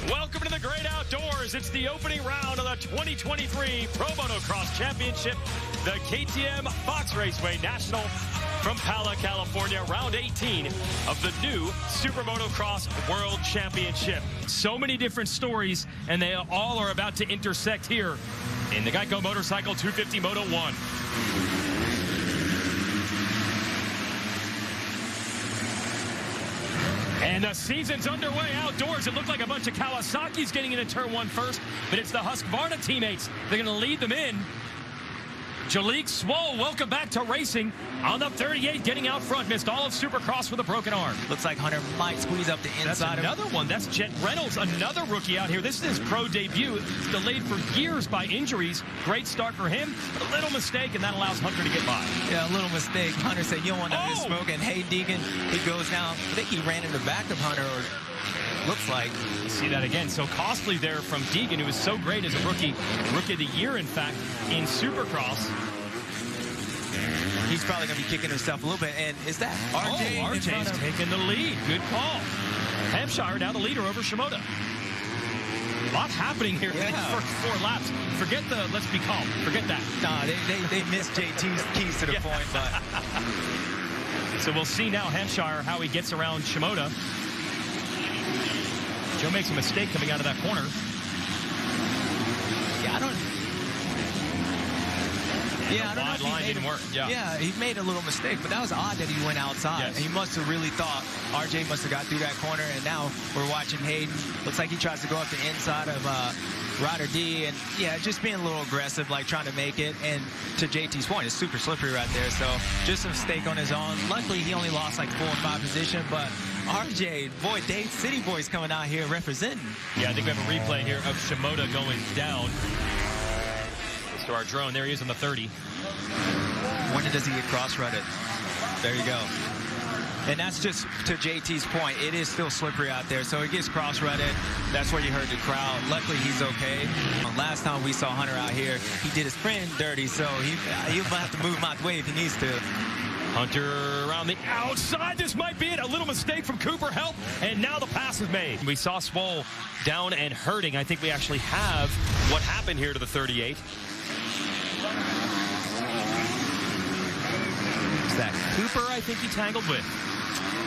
Welcome to the great outdoors. It's the opening round of the 2023 Pro Motocross Championship, the KTM Fox Raceway National from Pala, California, round 18 of the new Super Motocross World Championship. So many different stories, and they all are about to intersect here in the Geico Motorcycle 250 Moto 1. And the season's underway outdoors. It looked like a bunch of Kawasaki's getting into turn one first, but it's the Husqvarna teammates. They're going to lead them in. Jalik Swoll, welcome back to racing on the 38, getting out front. Missed all of Supercross with a broken arm. Looks like Hunter might squeeze up the inside. That's another one. That's Jet Reynolds, another rookie out here. This is his pro debut. It's delayed for years by injuries. Great start for him. A little mistake, and that allows Hunter to get by. Yeah, a little mistake. Hunter said, you don't want to smoke. And hey, Deegan, he goes down. I think he ran in the back of Hunter, or looks like. See that again. So costly there from Deegan, who was so great as a rookie. Rookie of the year, in fact, in Supercross. He's probably going to be kicking himself a little bit. And is that RJ? Oh, RJ's taking the lead. Good call. Hampshire now the leader over Shimoda. A lot happening here in the first 4 laps. Forget the let's be calm. Forget that. Nah, they missed JT's keys to the point. But so we'll see now Hampshire how he gets around Shimoda. Joe makes a mistake coming out of that corner. Yeah, I don't know if line didn't work. Yeah, he made a little mistake, but that was odd that he went outside. Yes. He must have really thought RJ must have got through that corner, and now we're watching Hayden. Looks like he tries to go up the inside of Ryder D, and yeah, just being a little aggressive, like trying to make it. And to JT's point, it's super slippery right there, so just a mistake on his own. Luckily, he only lost like 4 or 5 position, but RJ, boy, Dade City Boys coming out here representing. Yeah, I think we have a replay here of Shimoda going down. To our drone. There he is on the 30. When does he get cross-rutted? There you go. And that's just to JT's point. It is still slippery out there, so he gets cross-rutted. That's where you heard the crowd. Luckily, he's okay. Last time we saw Hunter out here, he did his friend dirty, so he'll have to move him out the way if he needs to. Hunter around the outside. This might be it. A little mistake from Cooper. Help. And now the pass is made. We saw Swoll down and hurting. I think we actually have what happened here to the 38. Is that Cooper, I think he tangled with?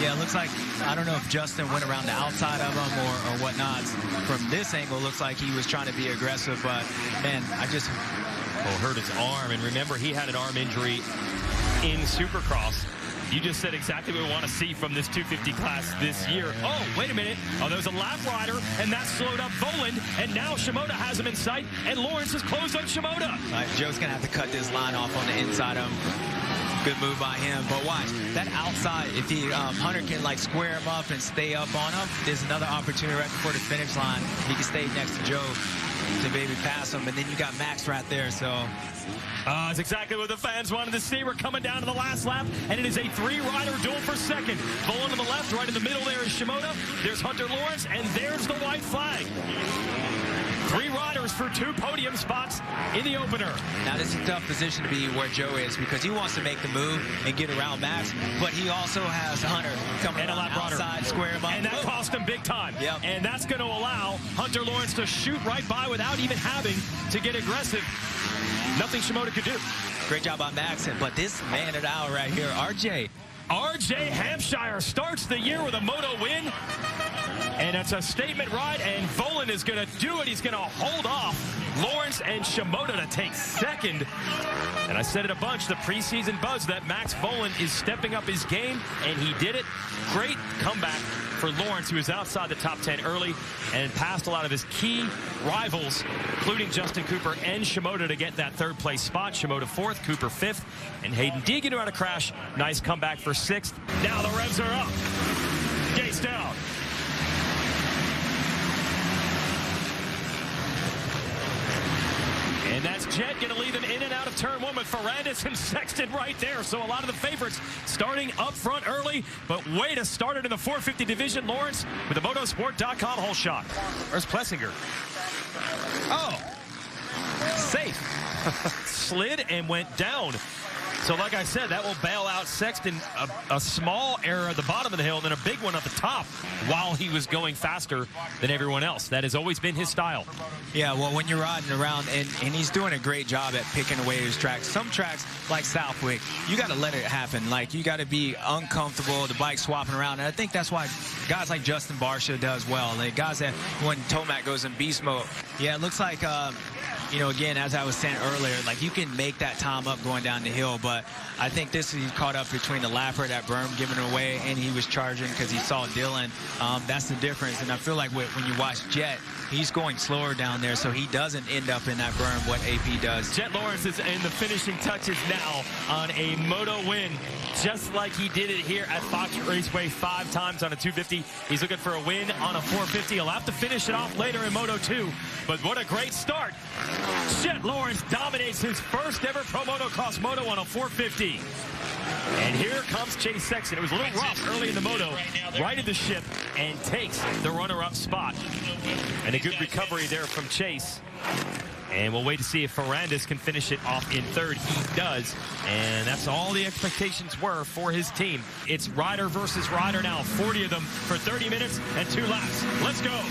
Yeah, it looks like, I don't know if Justin went around the outside of him or whatnot. From this angle, it looks like he was trying to be aggressive, but, man, hurt his arm. And remember, he had an arm injury in Supercross. You just said exactly what we want to see from this 250 class this year. Oh, wait a minute. Oh, there's a lap rider, and that slowed up Voland, and now Shimoda has him in sight, and Lawrence has closed on Shimoda. Joe's going to have to cut this line off on the inside of him. Good move by him. But watch, that outside, if he Hunter can like square him up and stay up on him, there's another opportunity right before the finish line. He can stay next to Joe to maybe pass him, and then you got Max right there, so... It's exactly what the fans wanted to see. We're coming down to the last lap, and it is a 3-rider duel for second. Voland to the left, right in the middle there is Shimoda. There's Hunter Lawrence, and there's the white flag. 3 riders for 2 podium spots in the opener. Now, this is a tough position to be where Joe is because he wants to make the move and get around Max, but he also has Hunter coming and a lap outside, square him up. And that cost him big time. Yep. And that's going to allow Hunter Lawrence to shoot right by without even having to get aggressive. Nothing Shimoda could do. Great job by Max, but this man at hour right here, RJ Hampshire starts the year with a Moto win. And it's a statement ride, and Voland is going to do it. He's going to hold off Lawrence and Shimoda to take second. And I said it a bunch, the preseason buzz that Max Voland is stepping up his game, and he did it. Great comeback for Lawrence, who was outside the top 10 early and passed a lot of his key rivals, including Justin Cooper and Shimoda, to get that 3rd place spot. Shimoda 4th, Cooper 5th, and Hayden Deegan around a crash. Nice comeback for 6th. Now the revs are up. Gates down. And that's Jet going to lead them in and out of turn 1 with Ferrandis and Sexton right there. So a lot of the favorites starting up front early. But way to start it in the 450 division. Lawrence with the motosport.com whole shot. Where's Plessinger? Oh, safe. Slid and went down. So like I said, that will bail out Sexton a small error at the bottom of the hill and then a big one at the top while he was going faster than everyone else. That has always been his style. Yeah, well, when you're riding around, and he's doing a great job at picking away his tracks. Some tracks, like Southwick, you got to let it happen. Like, you got to be uncomfortable, the bike swapping around. And I think that's why guys like Justin Barcia does well. Like, guys that, when Tomac goes in beast mode, yeah, it looks like, you know, again, as I was saying earlier, like, you can make that time up going down the hill, but I think this he caught up between the lapper, that berm giving it away, and he was charging because he saw Dylan. That's the difference, and I feel like when you watch Jet, he's going slower down there, so he doesn't end up in that berm what AP does. Jet Lawrence is in the finishing touches now on a Moto win, just like he did it here at Fox Raceway 5 times on a 250. He's looking for a win on a 450. He'll have to finish it off later in Moto 2, but what a great start. Jet Lawrence dominates his first ever Pro Motocross Moto on a 450. And here comes Chase Sexton. It was a little rough early in the Moto, righted the ship, and takes the runner-up spot. And a good recovery there from Chase. And we'll wait to see if Ferrandis can finish it off in third. He does. And that's all the expectations were for his team. It's rider versus rider now. 40 of them for 30 minutes and 2 laps. Let's go.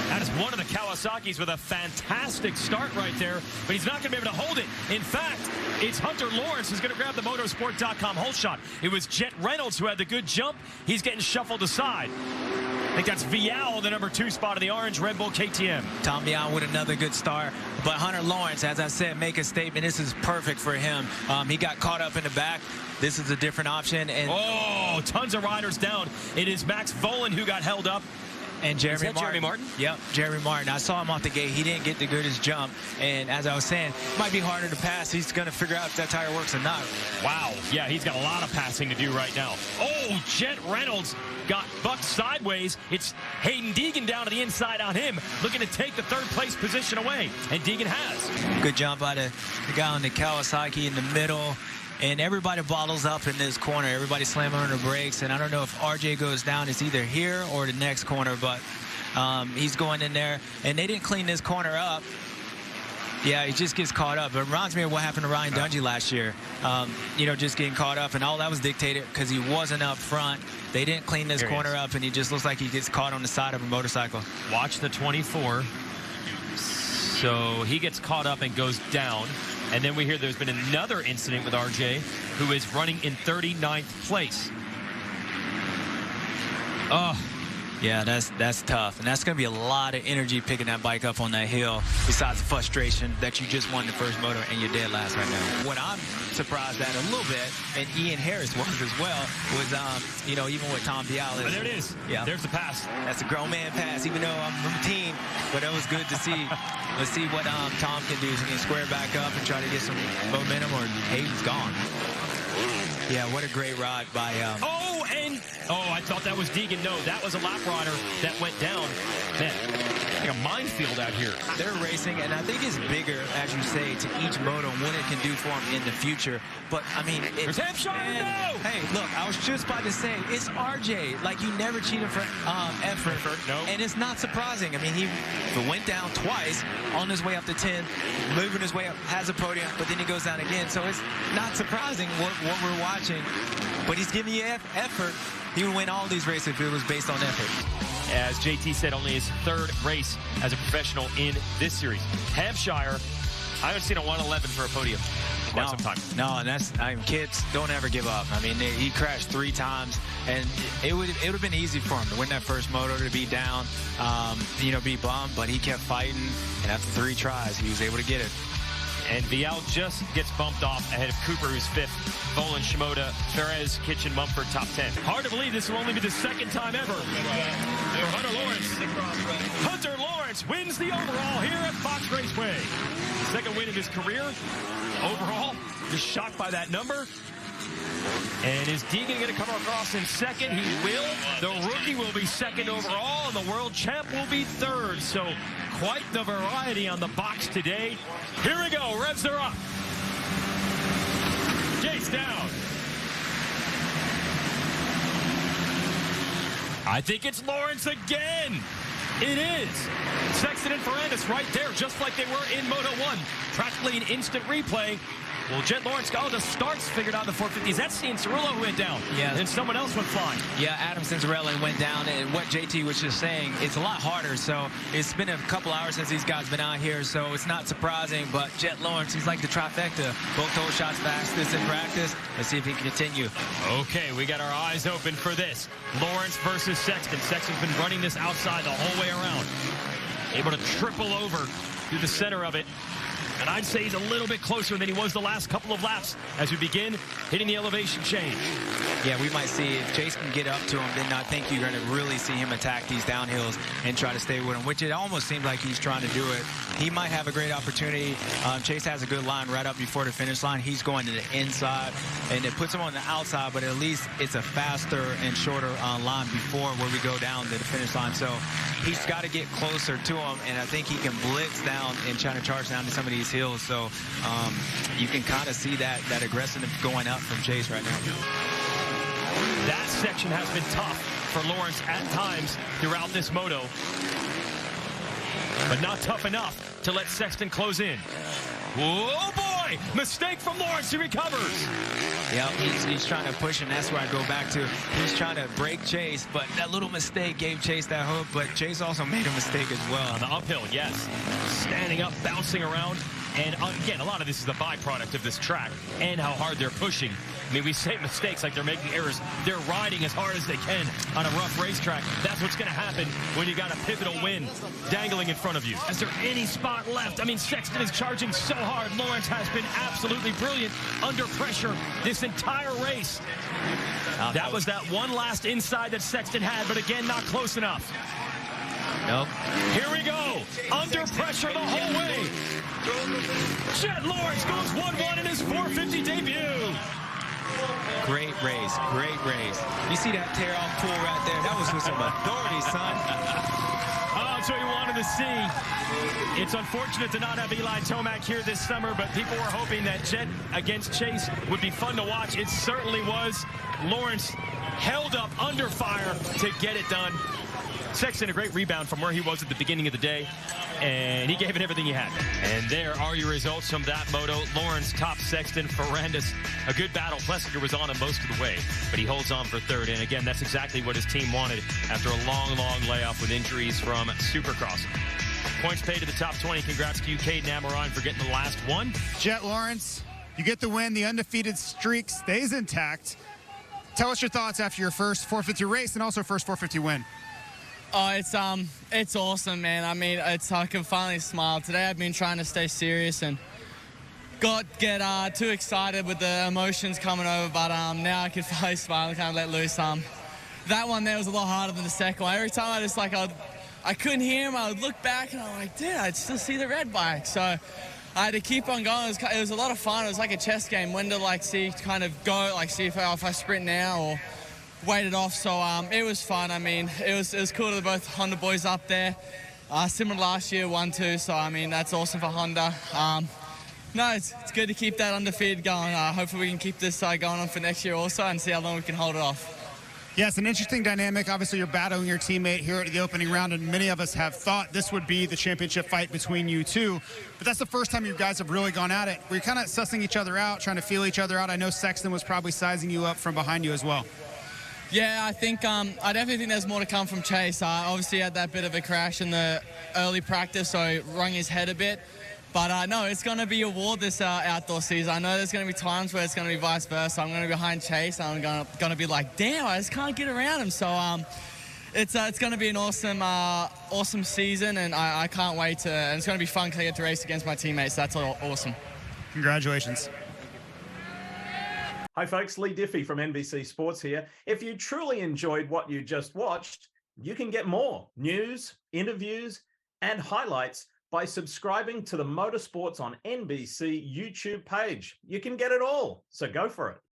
That is one of the Kawasaki's with a fantastic start right there, but he's not going to be able to hold it. In fact, it's Hunter Lawrence who's going to grab the motorsport.com hole shot. It was Jet Reynolds who had the good jump. He's getting shuffled aside. I think that's Vial, the number 2 spot in the orange Red Bull KTM. Tom Vial with another good start. But Hunter Lawrence, as I said, make a statement. This is perfect for him. He got caught up in the back. This is a different option. And oh, tons of riders down. It is Max Volan who got held up. And Jeremy Martin. Jeremy Martin? Yep, Jeremy Martin. I saw him off the gate. He didn't get the goodest jump. And as I was saying, it might be harder to pass. He's going to figure out if that tire works or not. Wow. Yeah, he's got a lot of passing to do right now. Oh, Jet Reynolds got bucked sideways. It's Hayden Deegan down to the inside on him, looking to take the 3rd place position away. And Deegan has. Good jump by the guy on the Kawasaki in the middle. And everybody bottles up in this corner. Everybody slamming on the brakes. And I don't know if RJ goes down. It's either here or the next corner. But he's going in there. And they didn't clean this corner up. Yeah, he just gets caught up. It reminds me of what happened to Ryan Dungey last year. You know, just getting caught up. And all that was dictated because he wasn't up front. They didn't clean this corner up. And he just looks like he gets caught on the side of a motorcycle. Watch the 24. So he gets caught up and goes down. And then we hear there's been another incident with RJ, who is running in 39th place. Oh, yeah, that's tough. And that's going to be a lot of energy picking that bike up on that hill, besides the frustration that you just won the first moto and you're dead last right now. What I'm surprised at a little bit, and Ian Harris was as well, was, you know, even with Tom Vial. Oh, there it is. Yeah. There's the pass. That's a grown man pass, even though I'm from the team. But it was good to see. Let's see what Tom can do. So he can square back up and try to get some momentum, or Hayden's gone. Yeah, what a great ride by... I thought that was Deegan. No, that was a lap rider that went down. Man, like a minefield out here. They're racing, and I think it's bigger, as you say, to each moto and what it can do for them in the future. But, I mean... There's Hampshire, no! Hey, look, I was just about to say, it's RJ. Like, you never cheated for effort. No. And it's not surprising. I mean, he went down twice on his way up to 10, moving his way up, has a podium, but then he goes down again. So it's not surprising what we're watching. But he's giving you effort. He would win all these races if it was based on effort. As JT said, only his 3rd race as a professional in this series. Hampshire, I haven't seen a 111 for a podium in quite some time. No, and that's, kids don't ever give up. I mean, he crashed 3 times, and it would have been easy for him to win that first moto, to be down, you know, be bummed, but he kept fighting, and after 3 tries, he was able to get it. And Vial just gets bumped off ahead of Cooper, who's 5th. Volan, Shimoda, Perez, Kitchen, Mumford, top 10. Hard to believe this will only be the 2nd time ever for Hunter Lawrence. Hunter Lawrence wins the overall here at Fox Raceway. 2nd win of his career. Overall, just shocked by that number. And is Deegan going to come across in 2nd? He will. The rookie will be 2nd overall, and the world champ will be 3rd. So quite the variety on the box today. Here we go. Revs are up. Jace down. I think it's Lawrence again. It is. Sexton and Ferrandis right there, just like they were in Moto 1. Practically an instant replay. Well, Jet Lawrence got all the starts figured out in the 450s. That's Cianciarulo who went down. Yeah. And someone else went flying. Yeah, Adam Cianciarulo went down. And what JT was just saying, it's a lot harder. So it's been a couple hours since these guys been out here. So it's not surprising. But Jet Lawrence, he's like the trifecta. Both hole shots fastest in practice. Let's see if he can continue. Okay, we got our eyes open for this. Lawrence versus Sexton. Sexton's been running this outside the whole way around. Able to triple over through the center of it. And I'd say he's a little bit closer than he was the last couple of laps as we begin hitting the elevation change. Yeah, we might see if Chase can get up to him, then I think you're going to really see him attack these downhills and try to stay with him, which it almost seems like he's trying to do it. He might have a great opportunity. Chase has a good line right up before the finish line. He's going to the inside, and it puts him on the outside, but at least it's a faster and shorter line before where we go down to the finish line. So he's got to get closer to him, and I think he can blitz down and try to charge down to some of these hills. So you can kind of see that aggressiveness going up from Chase right now. That section has been tough for Lawrence at times throughout this moto, but not tough enough to let Sexton close in. Oh boy, mistake from Lawrence, he recovers. Yeah, he's trying to push, and that's where I go back to. He's trying to break Chase, but that little mistake gave Chase that hook, but Chase also made a mistake as well. On the uphill, yes. Standing up, bouncing around. And again, a lot of this is the byproduct of this track and how hard they're pushing. I mean, we say mistakes like they're making errors. They're riding as hard as they can on a rough racetrack. That's what's going to happen when you got a pivotal win dangling in front of you. Is there any spot left? I mean, Sexton is charging so hard. Lawrence has been absolutely brilliant under pressure this entire race. That was that one last inside that Sexton had, but again, not close enough. Nope. Here we go. Under pressure the whole way. Jet Lawrence goes 1-1 in his 450 debut. Great race. Great race. You see that tear-off pull right there? That was with some authority, son. Oh, that's what you wanted to see. It's unfortunate to not have Eli Tomac here this summer, but people were hoping that Jet against Chase would be fun to watch. It certainly was. Lawrence held up under fire to get it done. Sexton, a great rebound from where he was at the beginning of the day, and he gave it everything he had. And there are your results from that moto. Lawrence topped Sexton. Ferrandis, a good battle. Plessinger was on him most of the way, but he holds on for third. And again, that's exactly what his team wanted after a long, long layoff with injuries from Supercross. Points paid to the top 20. Congrats to you, Caden Amorine, for getting the last one. Jet Lawrence, you get the win. The undefeated streak stays intact. Tell us your thoughts after your first 450 race and also first 450 win. Oh, it's awesome, man. I mean, I can finally smile. Today I've been trying to stay serious and get too excited with the emotions coming over, but now I can finally smile and kind of let loose. That one there was a lot harder than the second one. Every time I just I couldn't hear him. I would look back and I'm like, dude, I'd still see the red bike. So I had to keep on going. It was a lot of fun. It was like a chess game. When to see if I sprint now or wait it off. So it was fun. I mean, it was cool to both Honda boys up there. Similar to last year, 1-2. So I mean, that's awesome for Honda. No, it's good to keep that undefeated going. Hopefully we can keep this going on for next year also and see how long we can hold it off. Yeah, it's an interesting dynamic. Obviously, you're battling your teammate here at the opening round, and many of us have thought this would be the championship fight between you two. But that's the first time you guys have really gone at it. We're kind of sussing each other out, trying to feel each other out. I know Sexton was probably sizing you up from behind you as well. Yeah, I think I definitely think there's more to come from Chase. Obviously had that bit of a crash in the early practice, so he wrung his head a bit. But no, it's going to be a war this outdoor season. I know there's going to be times where it's going to be vice versa. I'm going to be behind Chase, and I'm going to be like, damn, I just can't get around him. So it's going to be an awesome season, and I can't wait to. And it's going to be fun because I get to race against my teammates. That's awesome. Congratulations. Hi folks, Lee Diffie from NBC Sports here. If you truly enjoyed what you just watched, you can get more news, interviews, and highlights by subscribing to the Motorsports on NBC YouTube page. You can get it all, so go for it.